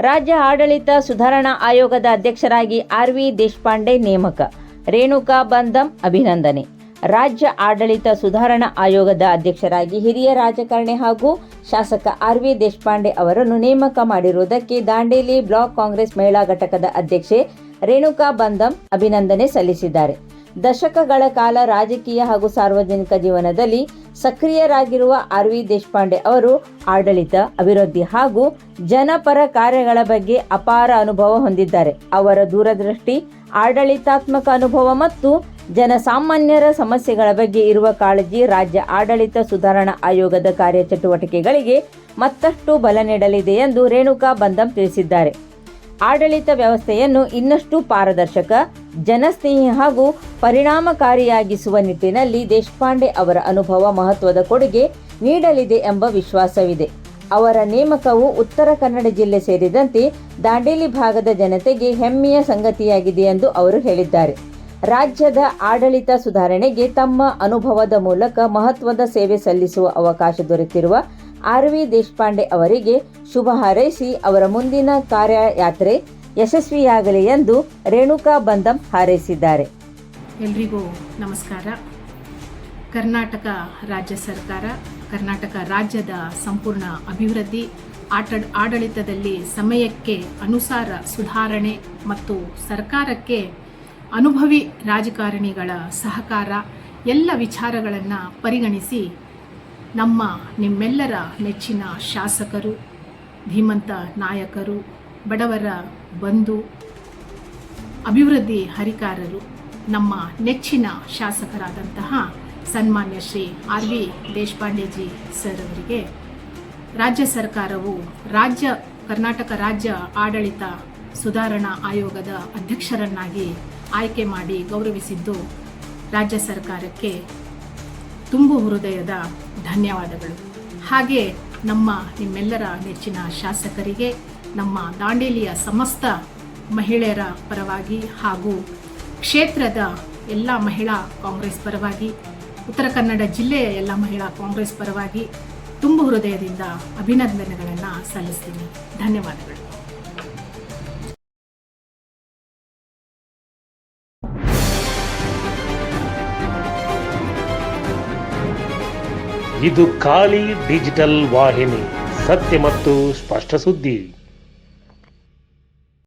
ರಾಜ್ಯ ಆಡಳಿತ ಸುಧಾರಣಾ ಆಯೋಗದ ಅಧ್ಯಕ್ಷರಾಗಿ ಆರ್.ವಿ. ದೇಶಪಾಂಡೆ ನೇಮಕ. ರೇಣುಕಾ ಬಂಧಂ ಅಭಿನಂದನೆ. ರಾಜ್ಯ ಆಡಳಿತ ಸುಧಾರಣಾ ಆಯೋಗದ ಅಧ್ಯಕ್ಷರಾಗಿ ಹಿರಿಯ ರಾಜಕಾರಣಿ ಹಾಗೂ ಶಾಸಕ ಆರ್.ವಿ. ದೇಶಪಾಂಡೆ ಅವರನ್ನು ನೇಮಕ ಮಾಡಿರುವುದಕ್ಕೆ ದಾಂಡೇಲಿ ಬ್ಲಾಕ್ ಕಾಂಗ್ರೆಸ್ ಮಹಿಳಾ ಘಟಕದ ಅಧ್ಯಕ್ಷೆ ರೇಣುಕಾ ಬಂಧಂ ಅಭಿನಂದನೆ ಸಲ್ಲಿಸಿದ್ದಾರೆ. ದಶಕಗಳ ಕಾಲ ರಾಜಕೀಯ ಹಾಗೂ ಸಾರ್ವಜನಿಕ ಜೀವನದಲ್ಲಿ ಸಕ್ರಿಯರಾಗಿರುವ ಆರ್.ವಿ. ದೇಶಪಾಂಡೆ ಅವರು ಆಡಳಿತ, ಅಭಿವೃದ್ಧಿ ಹಾಗೂ ಜನಪರ ಕಾರ್ಯಗಳ ಬಗ್ಗೆ ಅಪಾರ ಅನುಭವ ಹೊಂದಿದ್ದಾರೆ. ಅವರ ದೂರದೃಷ್ಟಿ, ಆಡಳಿತಾತ್ಮಕ ಅನುಭವ ಮತ್ತು ಜನಸಾಮಾನ್ಯರ ಸಮಸ್ಯೆಗಳ ಬಗ್ಗೆ ಇರುವ ಕಾಳಜಿ ರಾಜ್ಯ ಆಡಳಿತ ಸುಧಾರಣಾ ಆಯೋಗದ ಕಾರ್ಯಚಟುವಟಿಕೆಗಳಿಗೆ ಮತ್ತಷ್ಟು ಬಲ ನೀಡಲಿದೆ ಎಂದು ರೇಣುಕಾ ಬಂಧಂ ತಿಳಿಸಿದ್ದಾರೆ. ಆಡಳಿತ ವ್ಯವಸ್ಥೆಯನ್ನು ಇನ್ನಷ್ಟು ಪಾರದರ್ಶಕ, ಜನಸ್ನೇಹಿ ಹಾಗೂ ಪರಿಣಾಮಕಾರಿಯಾಗಿಸುವ ನಿಟ್ಟಿನಲ್ಲಿ ದೇಶಪಾಂಡೆ ಅವರ ಅನುಭವ ಮಹತ್ವದ ಕೊಡುಗೆ ನೀಡಲಿದೆ ಎಂಬ ವಿಶ್ವಾಸವಿದೆ. ಅವರ ನೇಮಕವು ಉತ್ತರ ಕನ್ನಡ ಜಿಲ್ಲೆ ಸೇರಿದಂತೆ ದಾಂಡೇಲಿ ಭಾಗದ ಜನತೆಗೆ ಹೆಮ್ಮೆಯ ಸಂಗತಿಯಾಗಿದೆ ಎಂದು ಅವರು ಹೇಳಿದ್ದಾರೆ. ರಾಜ್ಯದ ಆಡಳಿತ ಸುಧಾರಣೆಗೆ ತಮ್ಮ ಅನುಭವದ ಮೂಲಕ ಮಹತ್ವದ ಸೇವೆ ಸಲ್ಲಿಸುವ ಅವಕಾಶ ದೊರೆತಿರುವ ಆರ್.ವಿ. ದೇಶಪಾಂಡೆ ಅವರಿಗೆ ಶುಭ ಹಾರೈಸಿ ಅವರ ಮುಂದಿನ ಕಾರ್ಯಯಾತ್ರೆ ಯಶಸ್ವಿಯಾಗಲಿ ಎಂದು ರೇಣುಕಾ ಬಂಧಂ ಹಾರೈಸಿದ್ದಾರೆ. ಎಲ್ರಿಗೂ ನಮಸ್ಕಾರ. ಕರ್ನಾಟಕ ರಾಜ್ಯ ಸರ್ಕಾರ, ಕರ್ನಾಟಕ ರಾಜ್ಯದ ಸಂಪೂರ್ಣ ಅಭಿವೃದ್ಧಿ, ಆಡಳಿತದಲ್ಲಿ ಸಮಯಕ್ಕೆ ಅನುಸಾರ ಸುಧಾರಣೆ ಮತ್ತು ಸರ್ಕಾರಕ್ಕೆ ಅನುಭವಿ ರಾಜಕಾರಣಿಗಳ ಸಹಕಾರ ಎಲ್ಲ ವಿಚಾರಗಳನ್ನು ಪರಿಗಣಿಸಿ ನಿಮ್ಮೆಲ್ಲರ ನೆಚ್ಚಿನ ಶಾಸಕರು, ಧೀಮಂತ ನಾಯಕರು, ಬಡವರ ಬಂಧು, ಅಭಿವೃದ್ಧಿ ಹರಿಕಾರರು, ನಮ್ಮ ನೆಚ್ಚಿನ ಶಾಸಕರಾದಂತಹ ಸನ್ಮಾನ್ಯ ಶ್ರೀ ಆರ್.ವಿ. ದೇಶಪಾಂಡೆಜಿ ಸರ್ ಅವರಿಗೆ ರಾಜ್ಯ ಸರ್ಕಾರವು ಕರ್ನಾಟಕ ರಾಜ್ಯ ಆಡಳಿತ ಸುಧಾರಣಾ ಆಯೋಗದ ಅಧ್ಯಕ್ಷರನ್ನಾಗಿ ಆಯ್ಕೆ ಮಾಡಿ ಗೌರವಿಸಿದ್ದು ರಾಜ್ಯ ಸರ್ಕಾರಕ್ಕೆ ತುಂಬು ಹೃದಯದ ಧನ್ಯವಾದಗಳು. ಹಾಗೆ ನಿಮ್ಮೆಲ್ಲರ ನೆಚ್ಚಿನ ಶಾಸಕರಿಗೆ, ನಮ್ಮ ದಾಂಡೇಲಿಯ ಸಮಸ್ತ ಮಹಿಳೆಯರ ಪರವಾಗಿ ಹಾಗೂ ಕ್ಷೇತ್ರದ ಎಲ್ಲ ಮಹಿಳಾ ಕಾಂಗ್ರೆಸ್ ಪರವಾಗಿ, ಉತ್ತರ ಕನ್ನಡ ಜಿಲ್ಲೆಯ ಎಲ್ಲ ಮಹಿಳಾ ಕಾಂಗ್ರೆಸ್ ಪರವಾಗಿ ತುಂಬು ಹೃದಯದಿಂದ ಅಭಿನಂದನೆಗಳನ್ನು ಸಲ್ಲಿಸ್ತೀನಿ. ಧನ್ಯವಾದಗಳು. ಇದು ಖಾಲಿ ಡಿಜಿಟಲ್ ವಾಹಿನಿ, ಸತ್ಯ ಮತ್ತು ಸ್ಪಷ್ಟ ಸುದ್ದಿ.